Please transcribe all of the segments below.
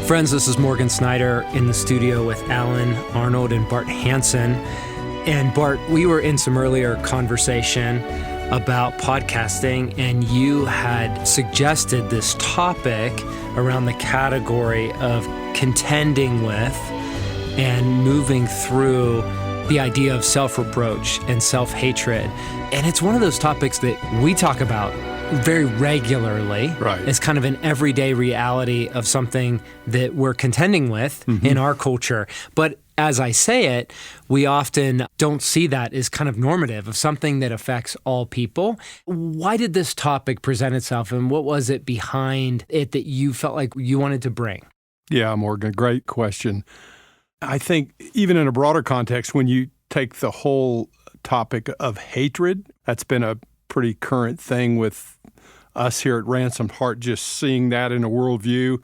Friends, this is Morgan Snyder in the studio with Alan Arnold and Bart Hansen. And Bart, we were in some earlier conversation about podcasting, and you had suggested this topic around the category of contending with and moving through the idea of self-reproach and self-hatred. And it's one of those topics that we talk about very regularly. Right. It's kind of an everyday reality of something that we're contending with in our culture. But as I say it, we often don't see that as kind of normative of something that affects all people. Why did this topic present itself, and what was it behind it that you felt like you wanted to bring? Yeah, Morgan, great question. I think even in a broader context, when you take the whole topic of hatred, that's been a pretty current thing with us here at Ransomed Heart, just seeing that in a worldview,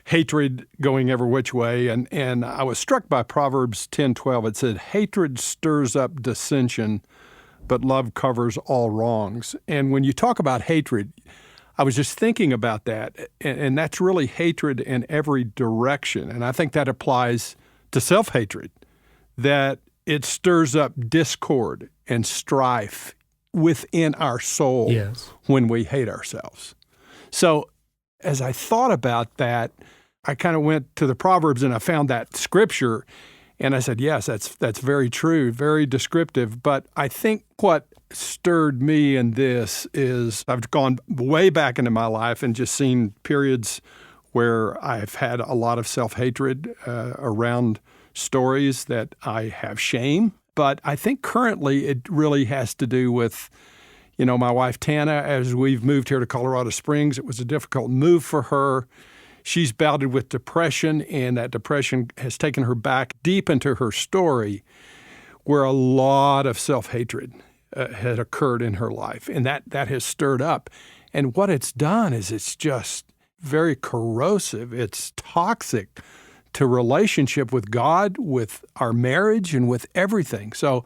hatred going every which way. And I was struck by Proverbs 10:12. It said, hatred stirs up dissension, but love covers all wrongs. And when you talk about hatred, I was just thinking about that, and that's really hatred in every direction. And I think that applies to self-hatred, that it stirs up discord and strife within our soul when we hate ourselves. So as I thought about that, I kind of went to the Proverbs and I found that scripture, and I said, yes, that's very true, very descriptive. But I think what stirred me in this is I've gone way back into my life and just seen periods where I've had a lot of self-hatred around stories that I have shame. But I think currently it really has to do with, my wife Tana, as we've moved here to Colorado Springs. It was a difficult move for her. She's battled with depression, and that depression has taken her back deep into her story, where a lot of self-hatred had occurred in her life, and that has stirred up. And what it's done is it's just very corrosive. It's toxic to relationship with God, with our marriage, and with everything. So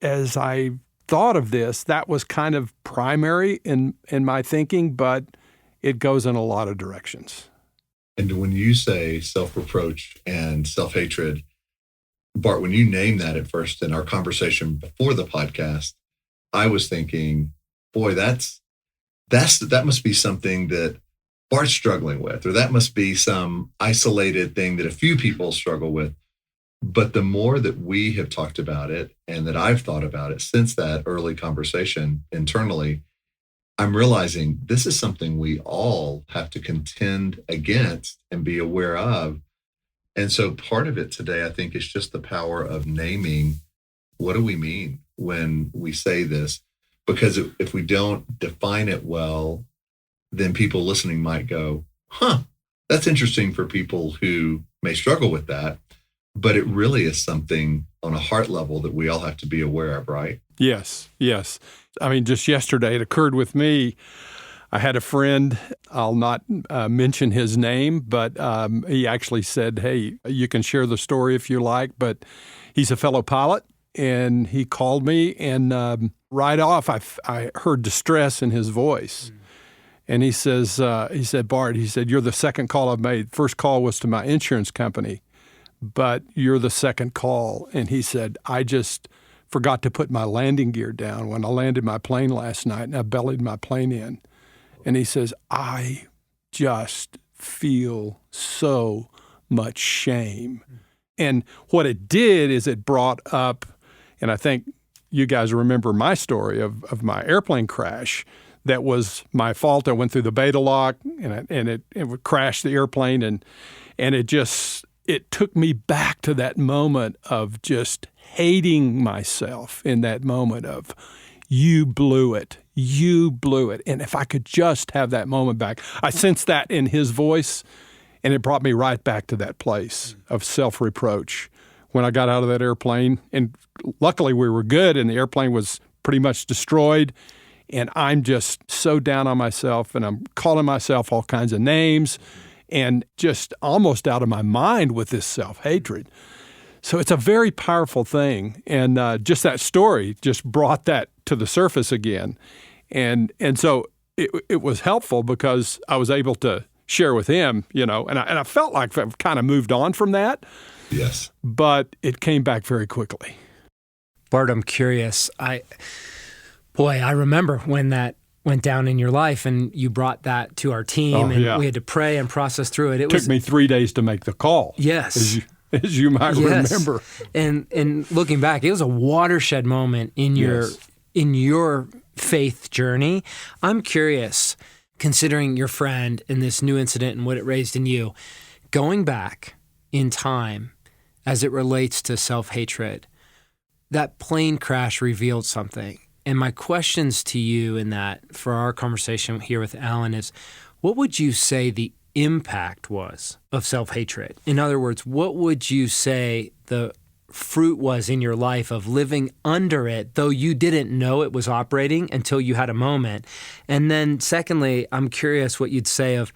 as I thought of this, that was kind of primary in my thinking, but it goes in a lot of directions. And when you say self-reproach and self-hatred, Bart, when you named that at first in our conversation before the podcast, I was thinking, boy, that must be something that Bart's struggling with, or that must be some isolated thing that a few people struggle with. But the more that we have talked about it and that I've thought about it since that early conversation internally, I'm realizing this is something we all have to contend against and be aware of. And so part of it today, I think, is just the power of naming, what do we mean when we say this? Because if we don't define it well, then people listening might go, that's interesting for people who may struggle with that. But it really is something on a heart level that we all have to be aware of, right? Yes. I mean, just yesterday, it occurred with me. I had a friend, I'll not mention his name, but he actually said, hey, you can share the story if you like, but he's a fellow pilot. And he called me, and right off, I heard distress in his voice. And he said, Bart, you're the second call I've made. First call was to my insurance company, but you're the second call. And he said, I just forgot to put my landing gear down when I landed my plane last night, and I bellied my plane in. And he says, I just feel so much shame. And what it did is it brought up, and I think you guys remember my story of my airplane crash. That was my fault. I went through the beta lock, and it would crash the airplane, and it took me back to that moment of just hating myself in that moment of, you blew it. And if I could just have that moment back, I sensed that in his voice, and it brought me right back to that place of self-reproach when I got out of that airplane. And luckily we were good, and the airplane was pretty much destroyed. And I'm just so down on myself, and I'm calling myself all kinds of names and just almost out of my mind with this self-hatred. So it's a very powerful thing. And just that story just brought that to the surface again. And so it was helpful because I was able to share with him, and I felt like I've kind of moved on from that. Yes. But it came back very quickly. Bart, I'm curious. I remember when that went down in your life and you brought that to our team we had to pray and process through it. It took me 3 days to make the call. Yes. As you might remember. And looking back, it was a watershed moment in your faith journey. I'm curious, considering your friend and this new incident and what it raised in you, going back in time as it relates to self-hatred, that plane crash revealed something. And my questions to you in that, for our conversation here with Alan, is what would you say the impact was of self-hatred? In other words, what would you say the fruit was in your life of living under it, though you didn't know it was operating until you had a moment? And then secondly, I'm curious what you'd say of,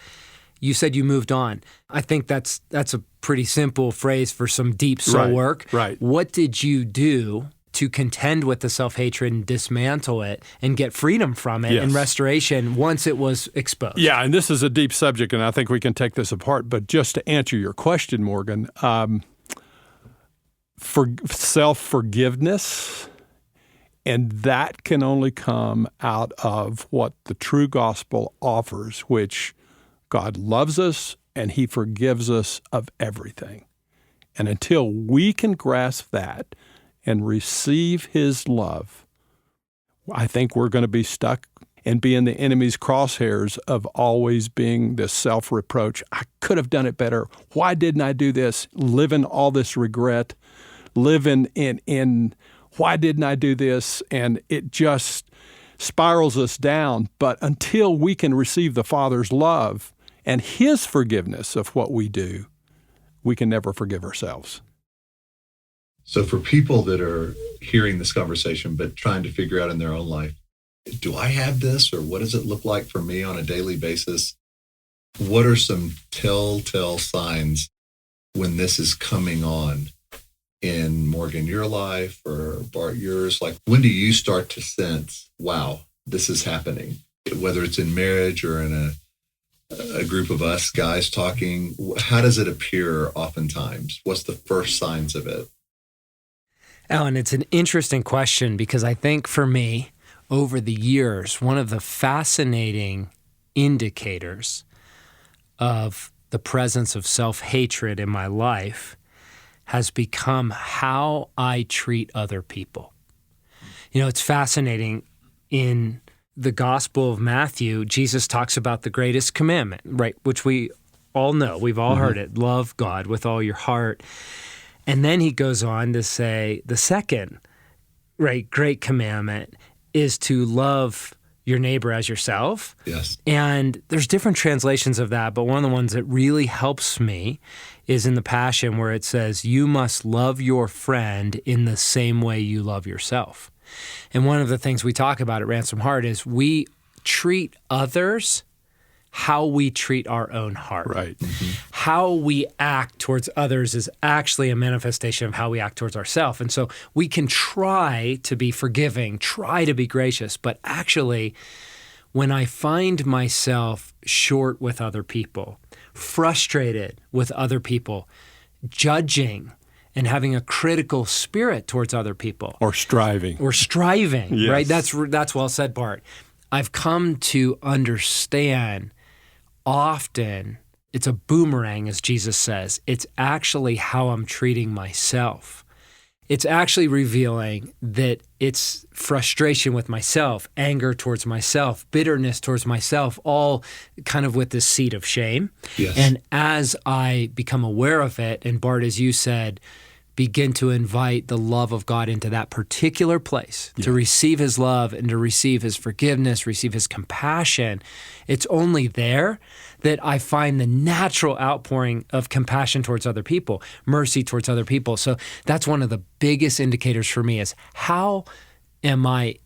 you said you moved on. I think that's a pretty simple phrase for some deep soul work. Right. What did you do to contend with the self-hatred and dismantle it and get freedom from it and restoration once it was exposed? Yeah, and this is a deep subject, and I think we can take this apart. But just to answer your question, Morgan, for self-forgiveness, and that can only come out of what the true gospel offers, which God loves us and he forgives us of everything. And until we can grasp that and receive his love, I think we're going to be stuck and be in the enemy's crosshairs of always being this self-reproach. I could have done it better. Why didn't I do this? Living all this regret, living in why didn't I do this? And it just spirals us down. But until we can receive the Father's love and his forgiveness of what we do, we can never forgive ourselves. So for people that are hearing this conversation but trying to figure out in their own life, do I have this, or what does it look like for me on a daily basis? What are some telltale signs when this is coming on in, Morgan, your life, or Bart, yours? Like, when do you start to sense, wow, this is happening? Whether it's in marriage or in a group of us guys talking, how does it appear oftentimes? What's the first signs of it? Alan, it's an interesting question, because I think for me, over the years, one of the fascinating indicators of the presence of self-hatred in my life has become how I treat other people. It's fascinating. In the Gospel of Matthew, Jesus talks about the greatest commandment, right, which we all know. We've all heard it. Love God with all your heart. And then he goes on to say the second, great commandment is to love your neighbor as yourself. Yes. And there's different translations of that, but one of the ones that really helps me is in the Passion, where it says, you must love your friend in the same way you love yourself. And one of the things we talk about at Ransom Heart is we treat others how we treat our own heart. Right. Mm-hmm. How we act towards others is actually a manifestation of how we act towards ourselves. And so we can try to be forgiving, try to be gracious, but actually, when I find myself short with other people, frustrated with other people, judging and having a critical spirit towards other people. Or striving. Yes. Right? That's well said, Bart. I've come to understand often it's a boomerang, as Jesus says. It's actually how I'm treating myself. It's actually revealing that it's frustration with myself, anger towards myself, bitterness towards myself, all kind of with this seed of shame. Yes. And as I become aware of it, and Bart, as you said, begin to invite the love of God into that particular place, to receive his love and to receive his forgiveness, receive his compassion, it's only there that I find the natural outpouring of compassion towards other people, mercy towards other people. So that's one of the biggest indicators for me, is how am I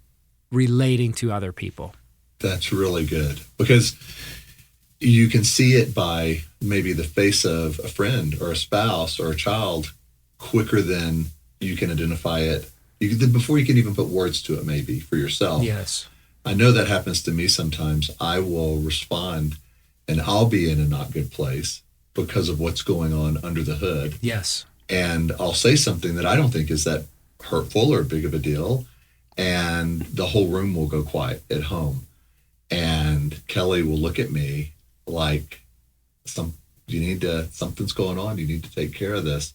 relating to other people? That's really good, because you can see it by maybe the face of a friend or a spouse or a child quicker than you can identify it, before you can even put words to it, maybe for yourself. Yes. I know that happens to me sometimes. I will respond and I'll be in a not good place because of what's going on under the hood. Yes. And I'll say something that I don't think is that hurtful or big of a deal, and the whole room will go quiet at home. And Kelly will look at me like, something's going on. You need to take care of this.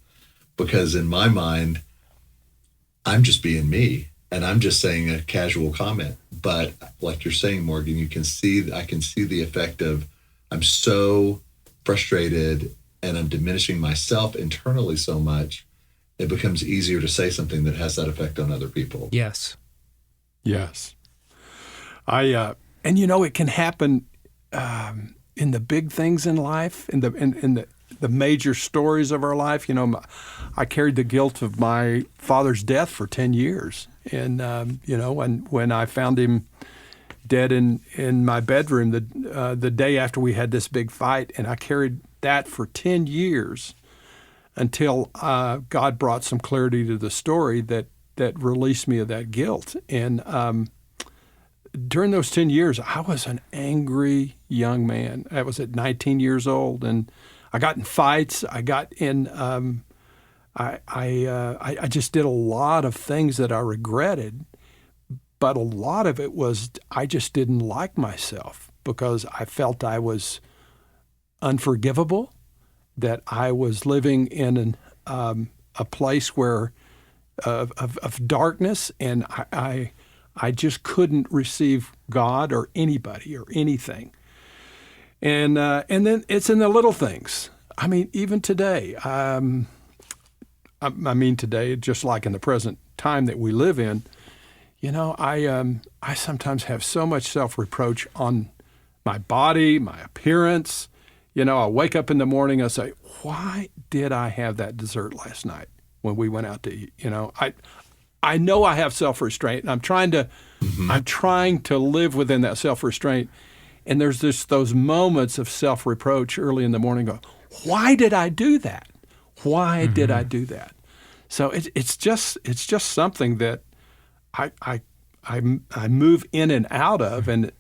Because in my mind, I'm just being me, and I'm just saying a casual comment. But like you're saying, Morgan, I can see the effect of, I'm so frustrated and I'm diminishing myself internally so much, it becomes easier to say something that has that effect on other people. Yes. Yes. And it can happen in the big things in life, in the major stories of our life. I carried the guilt of my father's death for 10 years. And, and when I found him dead in my bedroom the day after we had this big fight, and I carried that for 10 years until God brought some clarity to the story that released me of that guilt. And during those 10 years, I was an angry young man. I was at 19 years old, and I got in fights. I got in. I just did a lot of things that I regretted, but a lot of it was I just didn't like myself because I felt I was unforgivable, that I was living in a place where of darkness, and I just couldn't receive God or anybody or anything. And then it's in the little things. I mean, even today, today, just like in the present time that we live in, I sometimes have so much self-reproach on my body, my appearance. I wake up in the morning, I say, why did I have that dessert last night when we went out to eat? I know I have self-restraint, and I'm trying to live within that self-restraint. And there's just those moments of self-reproach early in the morning. Go, why did I do that? Why did I do that? So it's just something that I move in and out of, and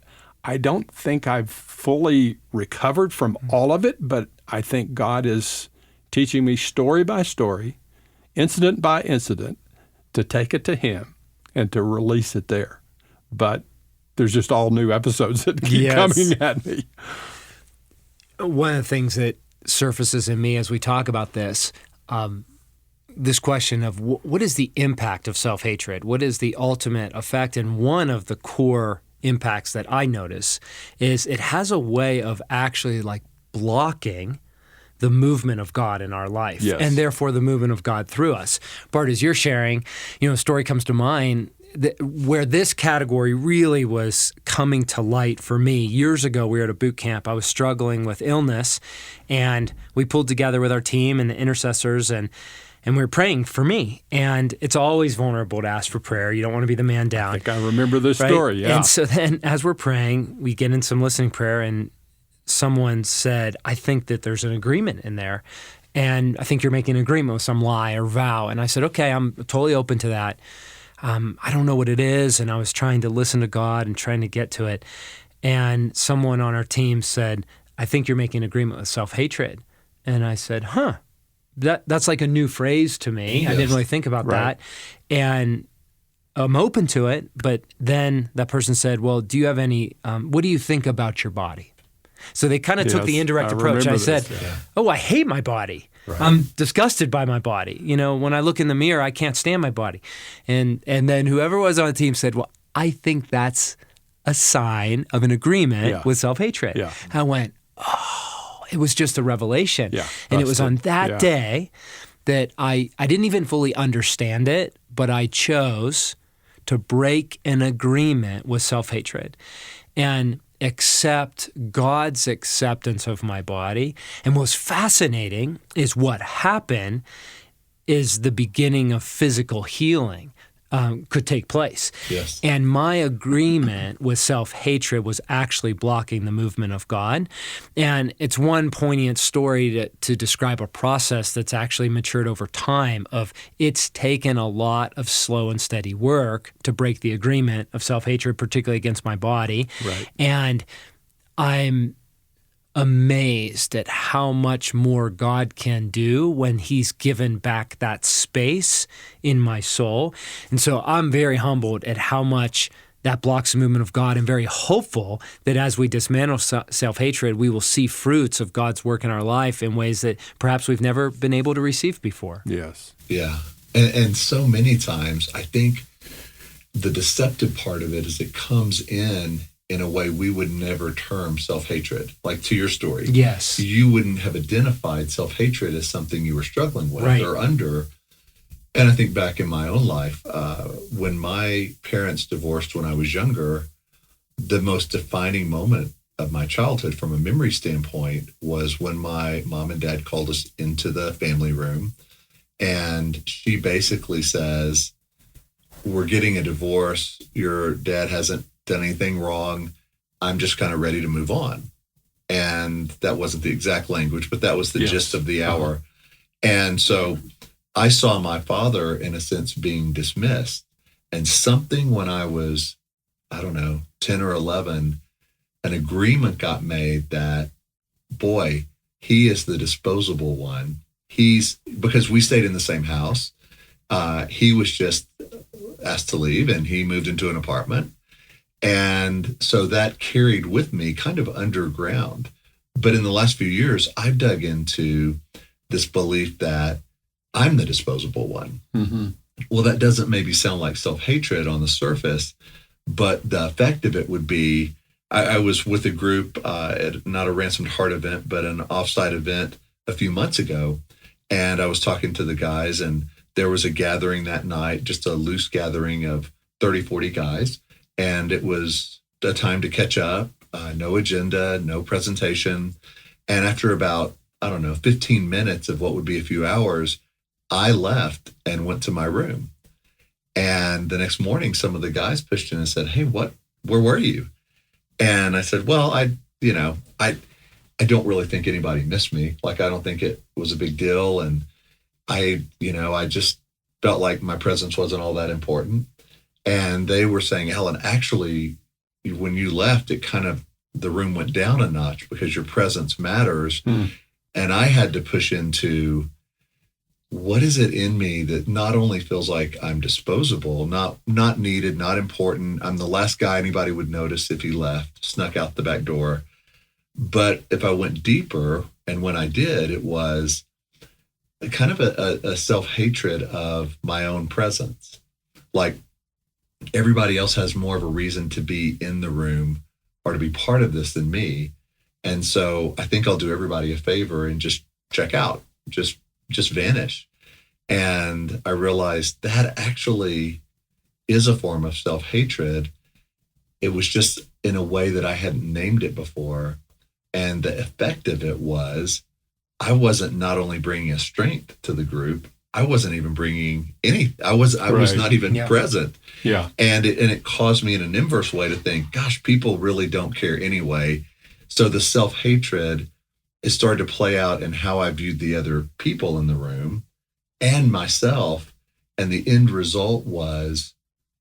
I don't think I've fully recovered from all of it. But I think God is teaching me story by story, incident by incident, to take it to Him and to release it there. But there's just all new episodes that keep coming at me. One of the things that surfaces in me as we talk about this, this question of what is the impact of self-hatred? What is the ultimate effect? And one of the core impacts that I notice is it has a way of actually like blocking the movement of God in our life, and therefore the movement of God through us. Bart, as you're sharing, a story comes to mind where this category really was coming to light for me. Years ago, we were at a boot camp. I was struggling with illness, and we pulled together with our team and the intercessors, and we were praying for me. And it's always vulnerable to ask for prayer. You don't want to be the man down. I think I remember this story, yeah. And so then as we're praying, we get in some listening prayer, and someone said, I think that there's an agreement in there, and I think you're making an agreement with some lie or vow. And I said, okay, I'm totally open to that. I don't know what it is, and I was trying to listen to God and trying to get to it. And someone on our team said, I think you're making an agreement with self-hatred. And I said, that's like a new phrase to me. Yes. I didn't really think about that. And I'm open to it, but then that person said, well, do you have any, what do you think about your body? So they kind of took the indirect approach. I said, I hate my body. Right. I'm disgusted by my body. When I look in the mirror, I can't stand my body. And then whoever was on the team said, well, I think that's a sign of an agreement with self-hatred. Yeah. I went, it was just a revelation. Yeah, and it was on that day that I didn't even fully understand it, but I chose to break an agreement with self-hatred and accept God's acceptance of my body. And what's fascinating is what happened is the beginning of physical healing could take place. Yes. And my agreement with self-hatred was actually blocking the movement of God. And it's one poignant story to describe a process that's actually matured over time of it's taken a lot of slow and steady work to break the agreement of self-hatred, particularly against my body. Right. And I'm amazed at how much more God can do when he's given back that space in my soul. And so I'm very humbled at how much that blocks the movement of God, and very hopeful that as we dismantle self-hatred, we will see fruits of God's work in our life in ways that perhaps we've never been able to receive before. Yes. Yeah. And so many times, I think the deceptive part of it is it comes in a way we would never term self-hatred. Like to your story. Yes. You wouldn't have identified self-hatred as something you were struggling with Right. or under. And I think back in my own life, when my parents divorced when I was younger, the most defining moment of my childhood from a memory standpoint was when my mom and dad called us into the family room. And she basically says, we're getting a divorce. Your dad hasn't done anything wrong. I'm just kind of ready to move on. And that wasn't the exact language, but that was the gist of the hour. And so I saw my father, in a sense, being dismissed. And something when I was, 10 or 11, an agreement got made that, boy, he is the disposable one. Because we stayed in the same house, he was just asked to leave and he moved into an apartment. And so that carried with me kind of underground. But in the last few years, I've dug into this belief that I'm the disposable one. Mm-hmm. Well, that doesn't maybe sound like self-hatred on the surface, but the effect of it would be, I was with a group at not a Ransomed Heart event, but an offsite event a few months ago. And I was talking to the guys, and there was a gathering that night, just a loose gathering of 30, 40 guys. And it was a time to catch up, no agenda, no presentation. And after about, 15 minutes of what would be a few hours, I left and went to my room. And the next morning, some of the guys pushed in and said, hey, where were you? And I said, well, I don't really think anybody missed me. Like, I don't think it was a big deal. And I just felt like my presence wasn't all that important. And they were saying, Ellen, actually, when you left, it kind of, the room went down a notch because your presence matters. And I had to push into, what is it in me that not only feels like I'm disposable, not needed, not important. I'm the last guy anybody would notice if he left, snuck out the back door. But if I went deeper, and when I did, it was kind of a self-hatred of my own presence. Like, everybody else has more of a reason to be in the room or to be part of this than me. And so I think I'll do everybody a favor and just check out, just vanish. And I realized that actually is a form of self-hatred. It was just in a way that I hadn't named it before. And the effect of it was, I wasn't not only bringing a strength to the group, I wasn't even bringing any, I was not even present. Yeah. And it caused me in an inverse way to think, gosh, people really don't care anyway. So the self-hatred, it started to play out in how I viewed the other people in the room and myself. And the end result was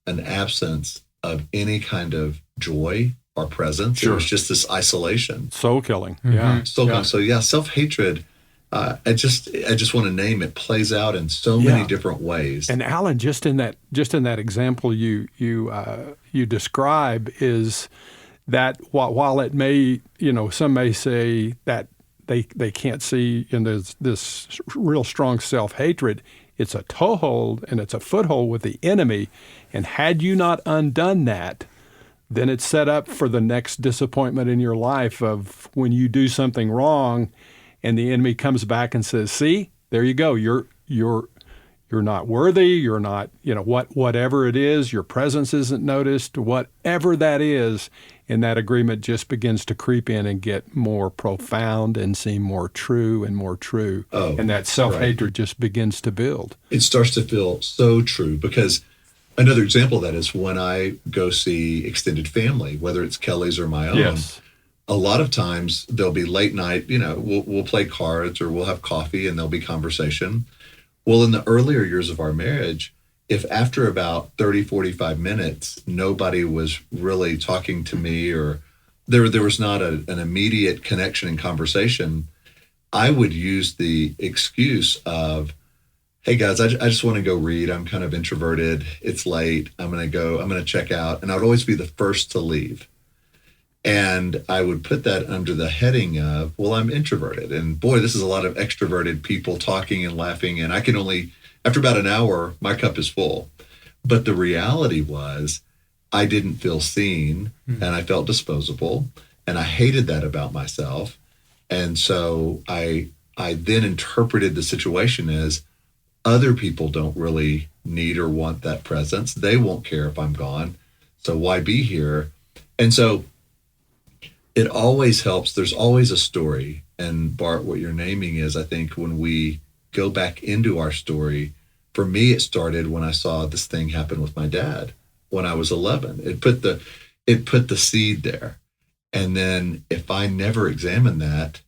an absence of any kind of joy or presence. Sure. It was just this isolation. Soul killing. Mm-hmm. Yeah. So self-hatred, I just want to name it, plays out in so many different ways. And Alan, just in that example you describe, is that while it may, some may say that they can't see in this real strong self-hatred, it's a toehold and it's a foothold with the enemy. And had you not undone that, then it's set up for the next disappointment in your life of when you do something wrong and the enemy comes back and says, see, there you go. You're not worthy. You're not, whatever it is, your presence isn't noticed, whatever that is. And that agreement just begins to creep in and get more profound and seem more true and more true. Oh, and that self-hatred just begins to build. It starts to feel so true, because another example of that is when I go see extended family, whether it's Kelly's or my own. Yes. A lot of times there'll be late night, we'll play cards or we'll have coffee and there'll be conversation. Well, in the earlier years of our marriage, if after about 30, 45 minutes, nobody was really talking to me or there was not an immediate connection in conversation, I would use the excuse of, hey guys, I just want to go read. I'm kind of introverted. It's late. I'm going to check out. And I would always be the first to leave. And I would put that under the heading of, well, I'm introverted. And boy, this is a lot of extroverted people talking and laughing. And I can only, after about an hour, my cup is full. But the reality was I didn't feel seen and I felt disposable. And I hated that about myself. And so I then interpreted the situation as other people don't really need or want that presence. They won't care if I'm gone. So why be here? And so it always helps. There's always a story. And Bart, what you're naming is, I think when we go back into our story, for me, it started when I saw this thing happen with my dad when I was 11. It put the seed there. And then if I never examine that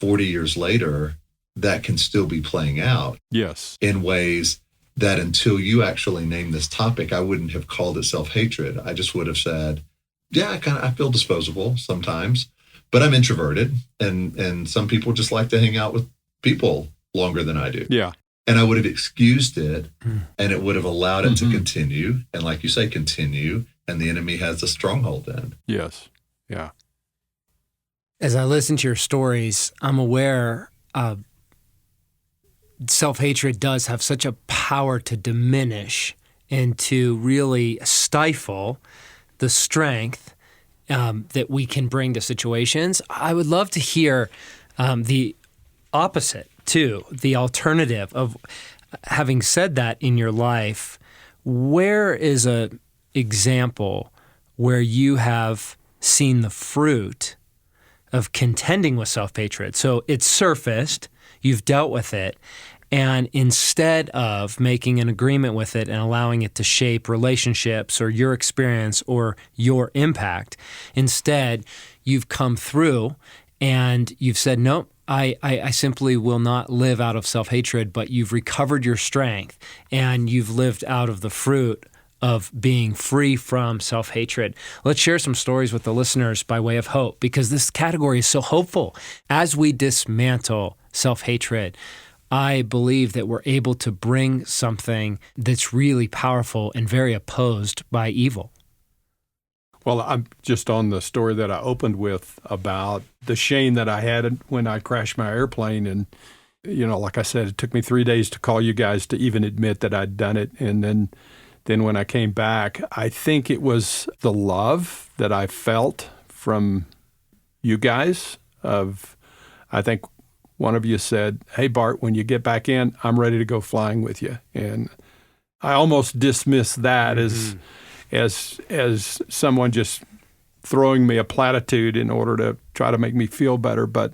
40 years later, that can still be playing out. Yes. In ways that until you actually name this topic, I wouldn't have called it self-hatred. I just would have said, yeah, I feel disposable sometimes, but I'm introverted and some people just like to hang out with people longer than I do. Yeah. And I would have excused it and it would have allowed it to continue. And like you say, continue. And the enemy has a stronghold then. Yes. Yeah. As I listen to your stories, I'm aware self-hatred does have such a power to diminish and to really stifle the strength that we can bring to situations. I would love to hear the opposite too, the alternative of having said that in your life. Where is a example where you have seen the fruit of contending with self-hatred? So it's surfaced, you've dealt with it, and instead of making an agreement with it and allowing it to shape relationships or your experience or your impact, instead you've come through and you've said, nope, I simply will not live out of self-hatred, but you've recovered your strength and you've lived out of the fruit of being free from self-hatred. Let's share some stories with the listeners by way of hope, because this category is so hopeful. As we dismantle self-hatred, I believe that we're able to bring something that's really powerful and very opposed by evil. Well, I'm just on the story that I opened with about the shame that I had when I crashed my airplane. And, like I said, it took me 3 days to call you guys to even admit that I'd done it. And then when I came back, I think it was the love that I felt from you guys I think one of you said, hey, Bart, when you get back in, I'm ready to go flying with you. And I almost dismissed that as someone just throwing me a platitude in order to try to make me feel better. But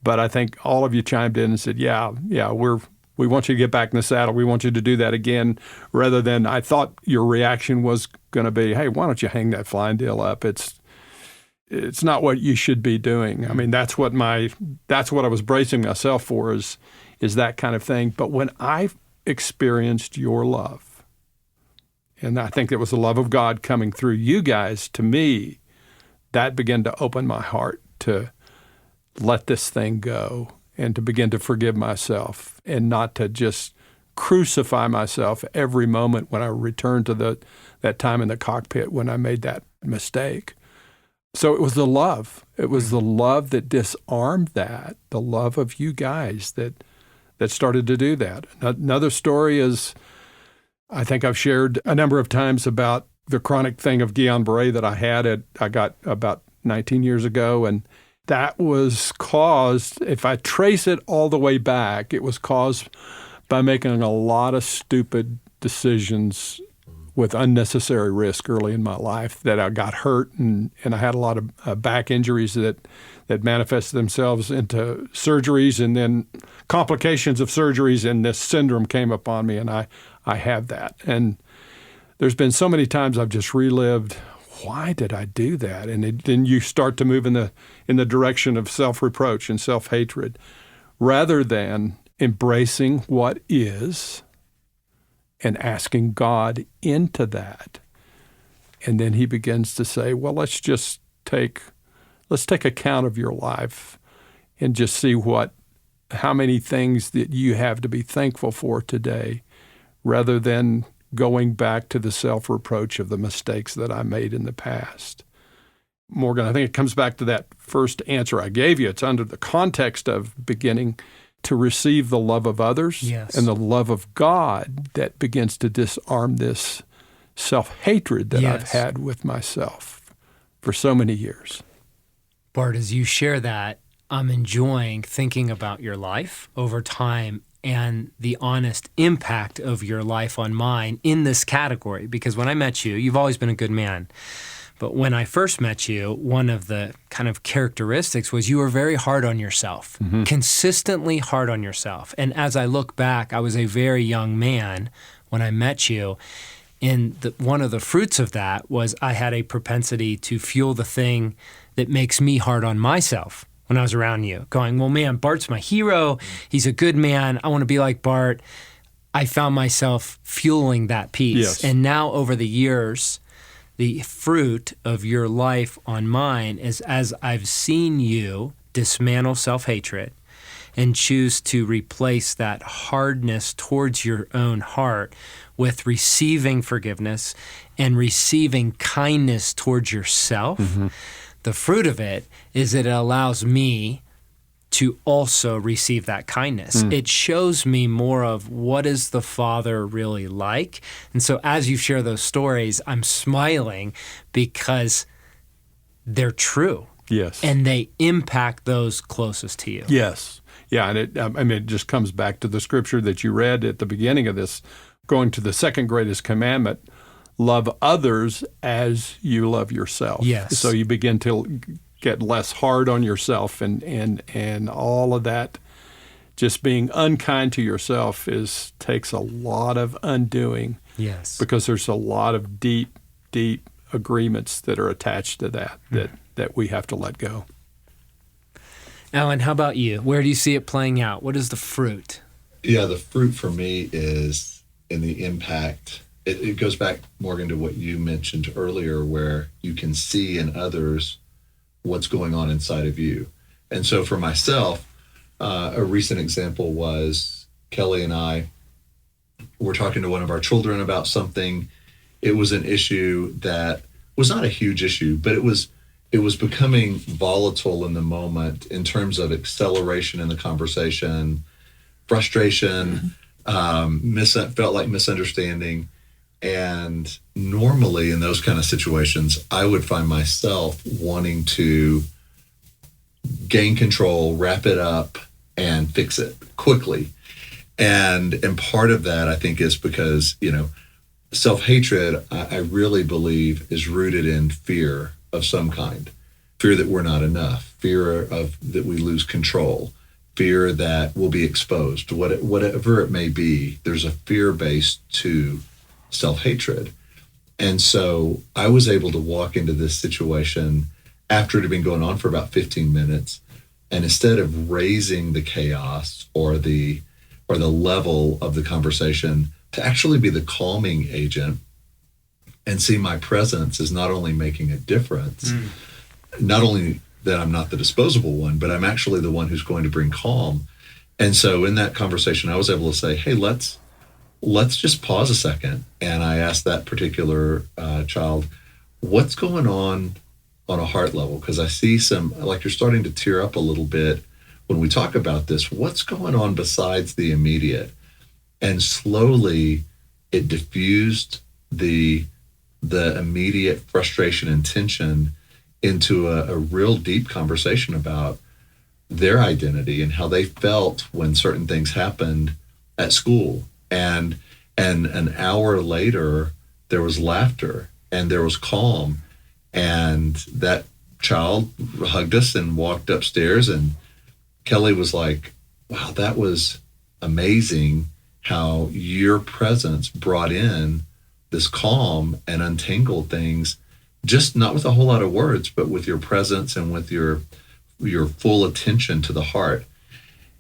I think all of you chimed in and said, yeah, we want you to get back in the saddle. We want you to do that again, rather than I thought your reaction was going to be, hey, why don't you hang that flying deal up? It's not what you should be doing. I mean, that's what I was bracing myself for is that kind of thing. But when I experienced your love, and I think it was the love of God coming through you guys to me, that began to open my heart to let this thing go and to begin to forgive myself and not to just crucify myself every moment when I returned to that time in the cockpit when I made that mistake. So it was the love. It was the love that disarmed that, the love of you guys that started to do that. Another story is, I think I've shared a number of times about the chronic thing of Guillain-Barré that I got about 19 years ago. And that was caused, if I trace it all the way back, it was caused by making a lot of stupid decisions with unnecessary risk early in my life, that I got hurt and I had a lot of back injuries that manifested themselves into surgeries and then complications of surgeries, and this syndrome came upon me, and I have that. And there's been so many times I've just relived, why did I do that? And then you start to move in the direction of self-reproach and self-hatred rather than embracing what is and asking God into that. And then he begins to say, well, let's just take let's take account of your life and just see how many things that you have to be thankful for today, rather than going back to the self-reproach of the mistakes that I made in the past. Morgan, I think it comes back to that first answer I gave you. It's under the context of beginning to receive the love of others and the love of God that begins to disarm this self-hatred that I've had with myself for so many years. Bart, as you share that, I'm enjoying thinking about your life over time and the honest impact of your life on mine in this category. Because when I met you, you've always been a good man. But when I first met you, one of the kind of characteristics was you were very hard on yourself, consistently hard on yourself. And as I look back, I was a very young man when I met you. And one of the fruits of that was I had a propensity to fuel the thing that makes me hard on myself when I was around you, going, well, man, Bart's my hero. He's a good man. I want to be like Bart. I found myself fueling that piece. Yes. And now over the years, the fruit of your life on mine is as I've seen you dismantle self-hatred and choose to replace that hardness towards your own heart with receiving forgiveness and receiving kindness towards yourself. The fruit of it is that it allows me to also receive that kindness. It shows me more of what is the Father really like. And so as you share those stories, I'm smiling because they're true. Yes. And they impact those closest to you. Yes. Yeah, and it just comes back to the scripture that you read at the beginning of this, going to the second greatest commandment, love others as you love yourself. Yes. So you begin to get less hard on yourself, and all of that, just being unkind to yourself takes a lot of undoing. Yes. Because there's a lot of deep agreements that are attached to that we have to let go. Alan, how about you? Where do you see it playing out? What is the fruit? Yeah, the fruit for me is in the impact. It goes back, Morgan, to what you mentioned earlier, where you can see in others what's going on inside of you. And so for myself, a recent example was Kelly and I were talking to one of our children about something. It was an issue that was not a huge issue, but it was becoming volatile in the moment in terms of acceleration in the conversation, frustration, felt like misunderstanding. And normally in those kind of situations, I would find myself wanting to gain control, wrap it up, and fix it quickly. And part of that, I think, is because, self-hatred, I really believe, is rooted in fear of some kind. Fear that we're not enough, fear of that we lose control, fear that we'll be exposed, whatever it may be. There's a fear base to self-hatred. And so I was able to walk into this situation after it had been going on for about 15 minutes. And instead of raising the chaos or the level of the conversation, to actually be the calming agent and see my presence as not only making a difference, not only that I'm not the disposable one, but I'm actually the one who's going to bring calm. And so in that conversation, I was able to say, hey, let's just pause a second. And I asked that particular child, what's going on a heart level? Because I see like you're starting to tear up a little bit when we talk about this. What's going on besides the immediate? And slowly it diffused the immediate frustration and tension into a real deep conversation about their identity and how they felt when certain things happened at school. And an hour later, there was laughter and there was calm. And that child hugged us and walked upstairs. And Kelly was like, wow, that was amazing how your presence brought in this calm and untangled things, just not with a whole lot of words, but with your presence and with your full attention to the heart.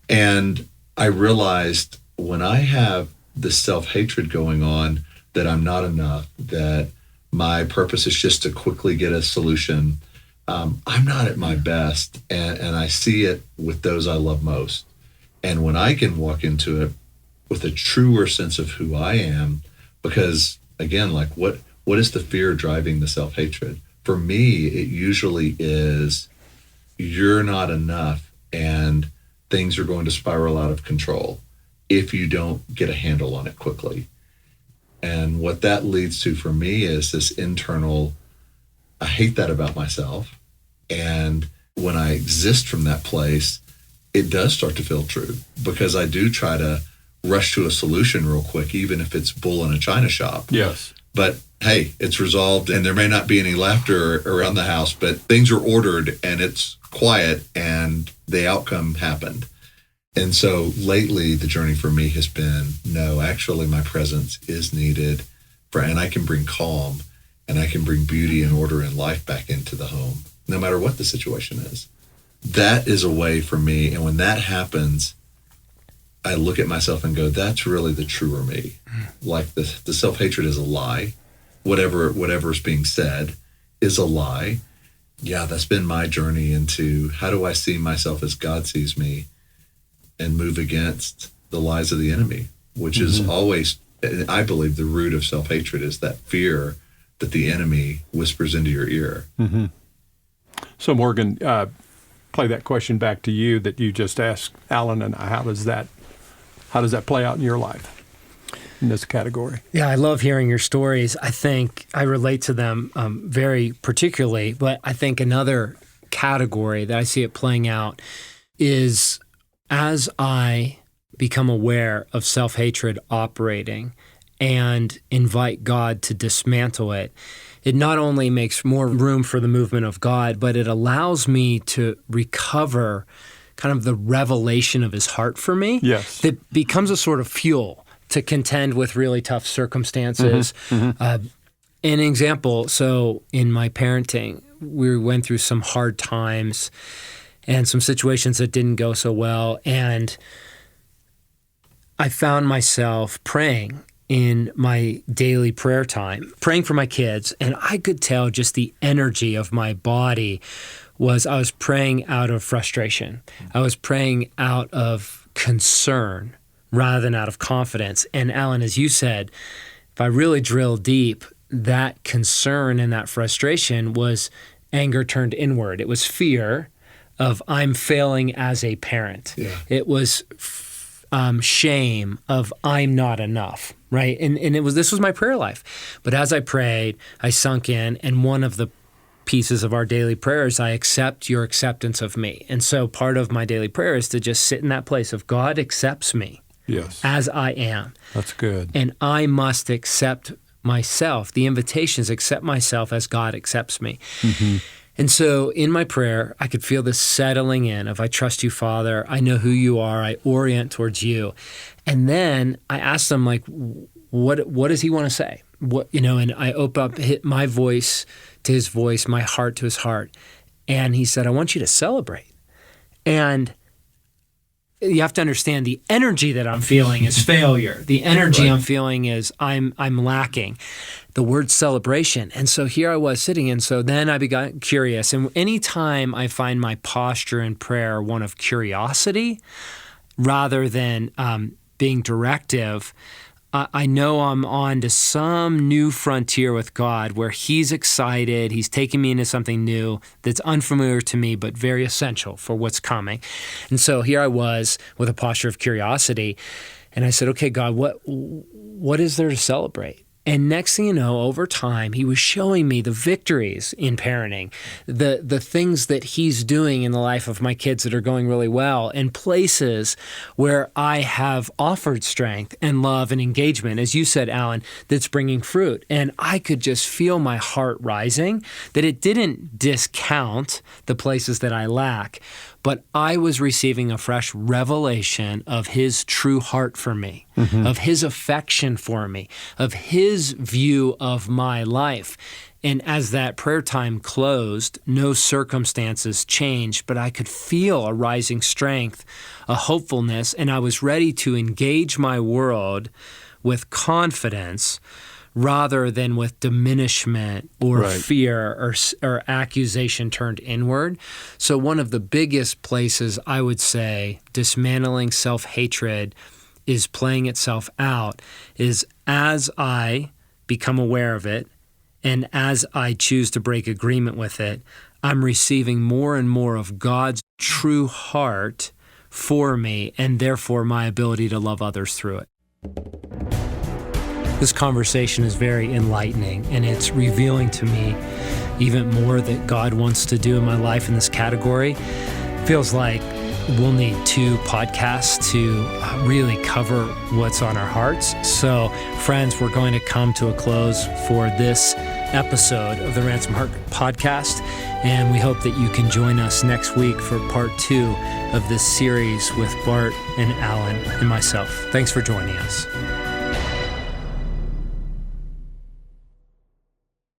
And I realized when I have this self-hatred going on, that I'm not enough, that my purpose is just to quickly get a solution, I'm not at my best, and I see it with those I love most. And when I can walk into it with a truer sense of who I am, because again, like what is the fear driving the self-hatred? For me, it usually is you're not enough and things are going to spiral out of control if you don't get a handle on it quickly. And what that leads to for me is this internal, I hate that about myself. And when I exist from that place, it does start to feel true, because I do try to rush to a solution real quick, even if it's bull in a china shop. Yes. But hey, it's resolved, and there may not be any laughter around the house, but things are ordered and it's quiet and the outcome happened. And so lately the journey for me has been, no, actually my presence is needed and I can bring calm and I can bring beauty and order and life back into the home, no matter what the situation is. That is a way for me. And when that happens, I look at myself and go, that's really the truer me. Like the self-hatred is a lie. Whatever is being said is a lie. Yeah, that's been my journey into how do I see myself as God sees me and move against the lies of the enemy, which is always, I believe, the root of self-hatred is that fear that the enemy whispers into your ear. Mm-hmm. So Morgan, play that question back to you that you just asked Alan, and how does that play out in your life in this category? Yeah, I love hearing your stories. I think I relate to them very particularly, but I think another category that I see it playing out is as I become aware of self-hatred operating and invite God to dismantle it, it not only makes more room for the movement of God, but it allows me to recover kind of the revelation of his heart for me. Yes. That becomes a sort of fuel to contend with really tough circumstances. An example, so in my parenting, we went through some hard times and some situations that didn't go so well. And I found myself praying in my daily prayer time, praying for my kids. And I could tell just the energy of my body I was praying out of frustration. I was praying out of concern rather than out of confidence. And Alan, as you said, if I really drill deep, that concern and that frustration was anger turned inward. It was fear of I'm failing as a parent. Yeah. It was shame of I'm not enough, right? And this was my prayer life. But as I prayed, I sunk in, and one of the pieces of our daily prayer is I accept your acceptance of me. And so part of my daily prayer is to just sit in that place of God accepts me as I am. That's good. And I must accept myself. The invitation is accept myself as God accepts me. Mm-hmm. And so in my prayer, I could feel this settling in of I trust you, Father. I know who you are. I orient towards you. And then I asked him, like, what does he want to say? And I open up, hit my voice to his voice, my heart to his heart. And he said, I want you to celebrate. And you have to understand the energy that I'm feeling is failure. The energy I'm feeling is I'm lacking. The word celebration. And so here I was sitting, and so then I got curious. And anytime I find my posture in prayer one of curiosity rather than being directive, I know I'm on to some new frontier with God where he's excited, he's taking me into something new that's unfamiliar to me, but very essential for what's coming. And so here I was with a posture of curiosity, and I said, okay, God, what is there to celebrate? And next thing you know, over time, he was showing me the victories in parenting, the things that he's doing in the life of my kids that are going really well, and places where I have offered strength and love and engagement, as you said, Alan, that's bringing fruit. And I could just feel my heart rising, that it didn't discount the places that I lack, but I was receiving a fresh revelation of his true heart for me, of his affection for me, of his view of my life. And as that prayer time closed, no circumstances changed, but I could feel a rising strength, a hopefulness, and I was ready to engage my world with confidence rather than with diminishment or Right. fear or accusation turned inward. So one of the biggest places I would say dismantling self-hatred is playing itself out is as I become aware of it and as I choose to break agreement with it, I'm receiving more and more of God's true heart for me and therefore my ability to love others through it. This conversation is very enlightening, and it's revealing to me even more that God wants to do in my life in this category. Feels like we'll need 2 podcasts to really cover what's on our hearts. So, friends, we're going to come to a close for this episode of the Ransom Heart podcast, and we hope that you can join us next week for part 2 of this series with Bart and Alan and myself. Thanks for joining us.